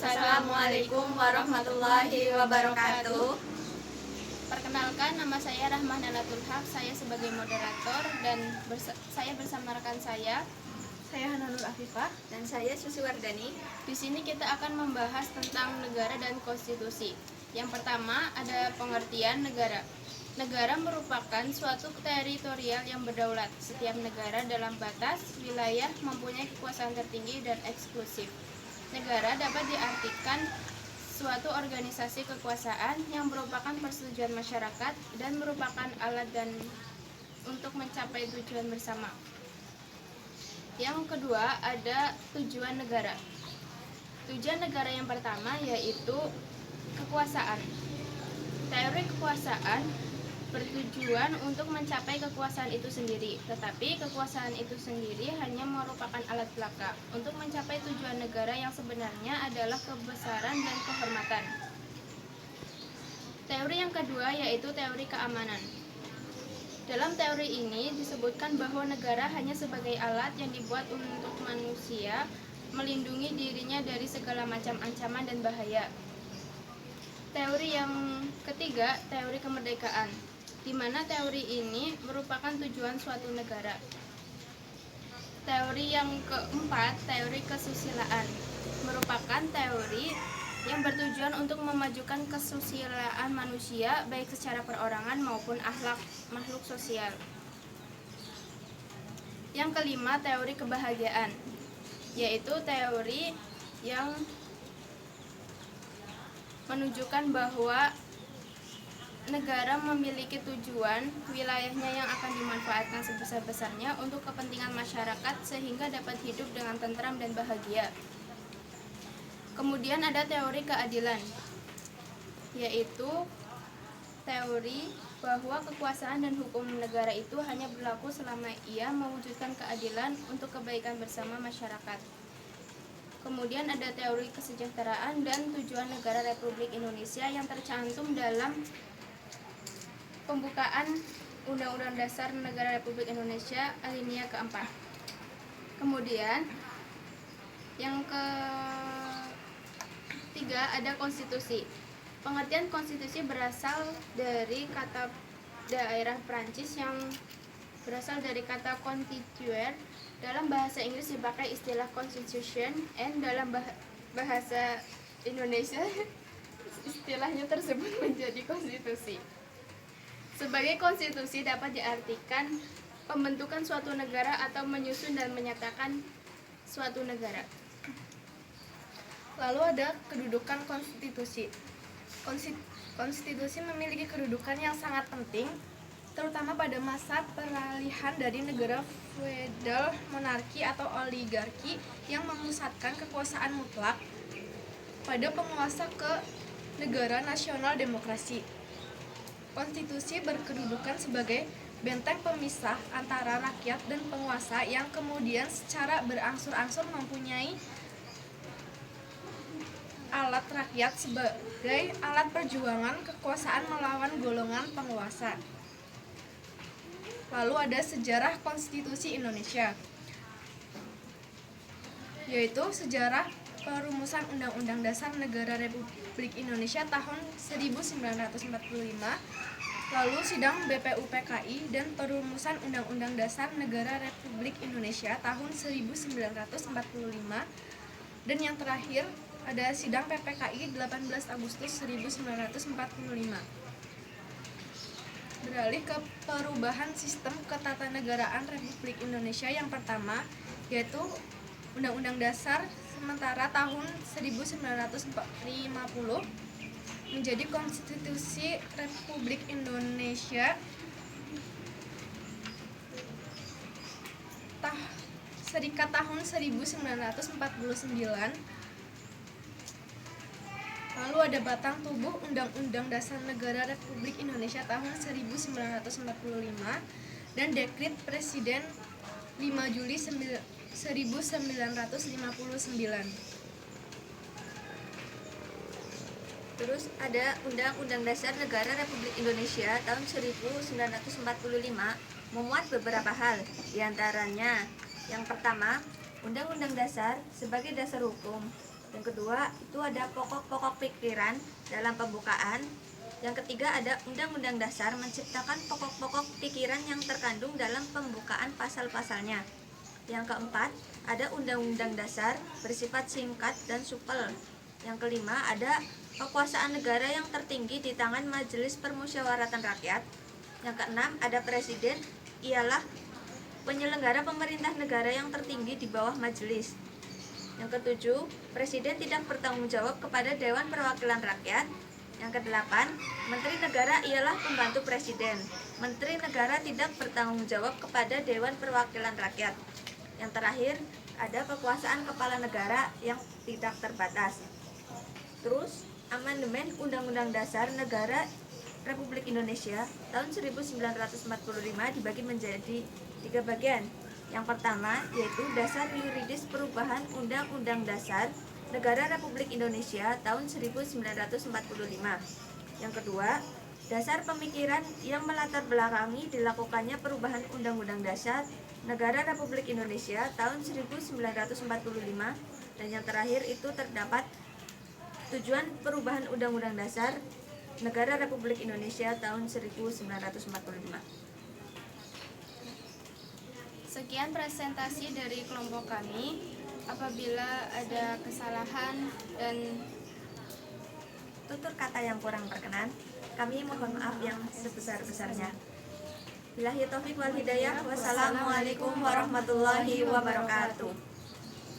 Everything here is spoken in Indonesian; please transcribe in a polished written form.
Assalamualaikum warahmatullahi wabarakatuh. Perkenalkan, nama saya Rahmah Nalatul Haq. Saya sebagai moderator dan saya bersama rekan saya Hananul Afifah. Dan saya Susi Wardani. Di sini kita akan membahas tentang negara dan konstitusi. Yang pertama ada pengertian negara. Negara merupakan suatu teritorial yang berdaulat. Setiap negara dalam batas wilayah mempunyai kekuasaan tertinggi dan eksklusif. Negara dapat diartikan suatu organisasi kekuasaan yang merupakan persetujuan masyarakat dan merupakan alat untuk mencapai tujuan bersama. Yang kedua ada tujuan negara. Tujuan negara yang pertama yaitu kekuasaan. Teori kekuasaan bertujuan untuk mencapai kekuasaan itu sendiri, tetapi kekuasaan itu sendiri hanya merupakan alat belaka untuk mencapai tujuan negara yang sebenarnya adalah kebesaran dan kehormatan. Teori yang kedua yaitu teori keamanan. Dalam teori ini disebutkan bahwa negara hanya sebagai alat yang dibuat untuk manusia melindungi dirinya dari segala macam ancaman dan bahaya. Teori yang ketiga, teori kemerdekaan, di mana teori ini merupakan tujuan suatu negara. Teori yang keempat, teori kesusilaan, merupakan teori yang bertujuan untuk memajukan kesusilaan manusia baik secara perorangan maupun akhlak makhluk sosial. Yang kelima, teori kebahagiaan, yaitu teori yang menunjukkan bahwa negara memiliki tujuan wilayahnya yang akan dimanfaatkan sebesar-besarnya untuk kepentingan masyarakat sehingga dapat hidup dengan tentram dan bahagia. Kemudian ada teori keadilan, yaitu teori bahwa kekuasaan dan hukum negara itu hanya berlaku selama ia mewujudkan keadilan untuk kebaikan bersama masyarakat. Kemudian ada teori kesejahteraan dan tujuan negara Republik Indonesia yang tercantum dalam pembukaan Undang-Undang Dasar Negara Republik Indonesia alinea keempat. Kemudian yang ketiga ada konstitusi. Pengertian konstitusi berasal dari kata daerah Prancis yang berasal dari kata constituer. Dalam bahasa Inggris dipakai istilah constitution, and dalam bahasa Indonesia istilahnya tersebut menjadi konstitusi. Sebagai konstitusi dapat diartikan pembentukan suatu negara atau menyusun dan menyatakan suatu negara. Lalu ada kedudukan konstitusi. Konstitusi memiliki kedudukan yang sangat penting, terutama pada masa peralihan dari negara feodal, monarki atau oligarki yang memusatkan kekuasaan mutlak pada penguasa ke negara nasional demokrasi. Konstitusi berkedudukan sebagai benteng pemisah antara rakyat dan penguasa yang kemudian secara berangsur-angsur mempunyai alat rakyat sebagai alat perjuangan kekuasaan melawan golongan penguasa. Lalu ada sejarah konstitusi Indonesia, yaitu sejarah perumusan Undang-Undang Dasar Negara Republik Indonesia tahun 1945, lalu sidang BPUPKI dan perumusan Undang-Undang Dasar Negara Republik Indonesia tahun 1945, dan yang terakhir ada sidang PPKI 18 Agustus 1945. Beralih ke perubahan sistem ketatanegaraan Republik Indonesia yang pertama, yaitu Undang-Undang Dasar sementara tahun 1950 menjadi Konstitusi Republik Indonesia Serikat tahun 1949. Lalu ada batang tubuh Undang-Undang Dasar Negara Republik Indonesia tahun 1945 dan Dekrit Presiden 5 Juli 1959. Terus ada Undang-Undang Dasar Negara Republik Indonesia tahun 1945 memuat beberapa hal, diantaranya yang pertama, Undang-Undang Dasar sebagai dasar hukum. Yang kedua, itu ada pokok-pokok pikiran dalam pembukaan. Yang ketiga, ada Undang-Undang Dasar menciptakan pokok-pokok pikiran yang terkandung dalam pembukaan pasal-pasalnya. Yang keempat, ada Undang-Undang Dasar bersifat singkat dan supel. Yang kelima, ada kekuasaan negara yang tertinggi di tangan Majelis Permusyawaratan Rakyat. Yang keenam, ada Presiden, ialah penyelenggara pemerintah negara yang tertinggi di bawah majelis. Yang ketujuh, Presiden tidak bertanggung jawab kepada Dewan Perwakilan Rakyat. Yang kedelapan, Menteri Negara ialah pembantu Presiden. Menteri Negara tidak bertanggung jawab kepada Dewan Perwakilan Rakyat. Yang terakhir, ada kekuasaan kepala negara yang tidak terbatas. Terus, amandemen Undang-Undang Dasar Negara Republik Indonesia tahun 1945 dibagi menjadi 3 bagian. Yang pertama, yaitu Dasar Yuridis Perubahan Undang-Undang Dasar Negara Republik Indonesia tahun 1945. Yang kedua, dasar pemikiran yang melatar belakangi dilakukannya perubahan Undang-Undang Dasar Negara Republik Indonesia tahun 1945. Dan yang terakhir itu terdapat tujuan perubahan Undang-Undang Dasar Negara Republik Indonesia tahun 1945. Sekian presentasi dari kelompok kami. Apabila ada kesalahan dan tutur kata yang kurang berkenan, kami mohon maaf yang sebesar-besarnya. Billahi taufiq wal hidayah. Wassalamualaikum warahmatullahi wabarakatuh.